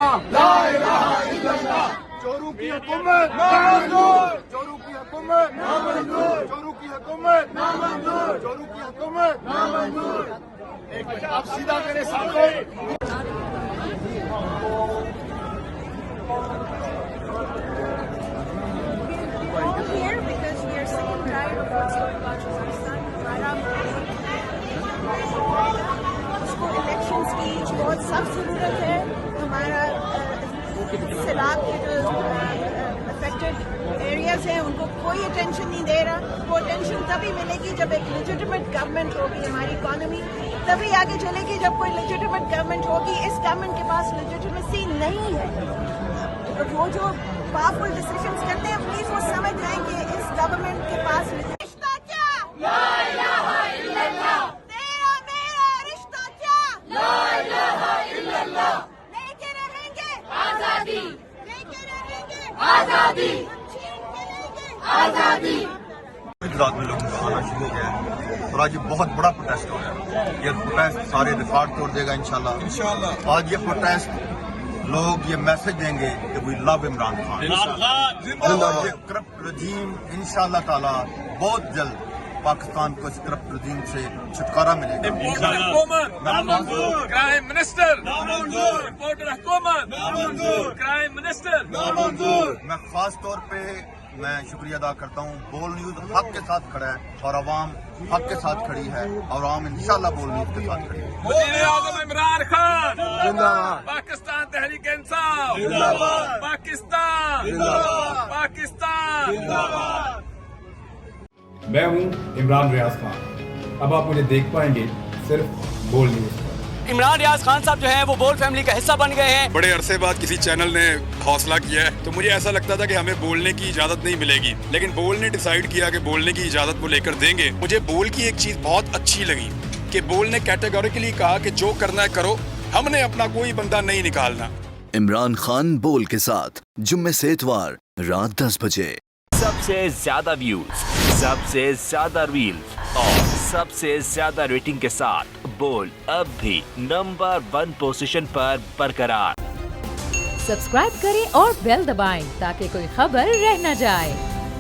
لا الہ الا اللہ چوروں کی حکومت نامنظور چوروں کی حکومت نامنظور چوروں کی حکومت نامنظور چوروں کی حکومت نامنظور ایک منٹ آپ سیدھا کریں ساتھوں Here because we are sick and tired of what's going on in Pakistan. उसको इलेक्शंस की बहुत सख्त जरूरत है. हमारा सैलाब के जो अफेक्टेड एरियाज हैं उनको कोई अटेंशन नहीं दे रहा. वो अटेंशन तभी मिलेगी जब एक लेजिटिमेट गवर्नमेंट होगी. हमारी इकोनॉमी तभी आगे चलेगी जब कोई लेजिटिमेट गवर्नमेंट होगी. इस गवर्नमेंट के पास लेजिटिमेसी नहीं है. तो वो जो पावरफुल डिसीजंस करते हैं प्लीज वो समझ जाएं कि इस गवर्नमेंट के पास रिश्ता क्या ला इलाहा इल्लल्लाह तेरा मेरा रिश्ता क्या ला इलाहा इल्लल्लाह लेके रहेंगे आजादी लेके रहेंगे आजादी छीन के लेंगे आजादी. गुजरात में लोगों का आना शुरू हो गया है और आज ये बहुत बड़ा प्रोटेस्ट हो रहा है. ये प्रोटेस्ट सारे रिकॉर्ड तोड़ देगा इंशाल्लाह. आज ये प्रोटेस्ट लोग ये मैसेज देंगे कि वी लव इमरान खान. और ये करप्ट रजीम इंशाल्लाह ताला बहुत जल्द पाकिस्तान को इस करप्ट रजीम से छुटकारा मिलेगा. नामंजूर क्राइम मिनिस्टर नामंजूर रिपोर्टर हुकूमत नामंजूर क्राइम मिनिस्टर नामंजूर. मैं खास तौर पे मैं शुक्रिया अदा करता हूँ. बोल न्यूज हक के साथ खड़ा है और आवाम हक के साथ खड़ी है और आवाम इंशाल्लाह बोल न्यूज के साथ खड़ी है. वज़ीर आज़म इमरान खान जिंदाबाद. पाकिस्तान तहरीक इंसाफ जिंदाबाद. पाकिस्तान जिंदाबाद. पाकिस्तान जिंदाबाद. मैं हूं इमरान रियाज खान. अब आप मुझे देख पाएंगे सिर्फ बोल न्यूज पर. इमरान रियाज खान साहब जो हैं वो बोल फैमिली का हिस्सा बन गए हैं. बड़े अरसे बाद किसी चैनल ने हौसला किया है तो मुझे ऐसा लगता था कि हमें बोलने की इजाजत नहीं मिलेगी, लेकिन बोल ने डिसाइड किया कि बोलने की इजाजत वो लेकर देंगे. मुझे बोल की एक चीज बहुत अच्छी लगी कि बोल ने कैटेगोरिकली कहा कि जो करना है करो, हमने अपना कोई बंदा नहीं निकालना. इमरान खान बोल के साथ जुम्मे से इतवार रात 10 बजे. सबसे ज्यादा व्यूज, सबसे ज्यादा रील्स और सबसे ज्यादा रेटिंग के साथ बोल अब भी नंबर 1 पोजीशन पर बरकरार. सब्सक्राइब करें और बेल दबाएं ताकि कोई खबर रह न जाए.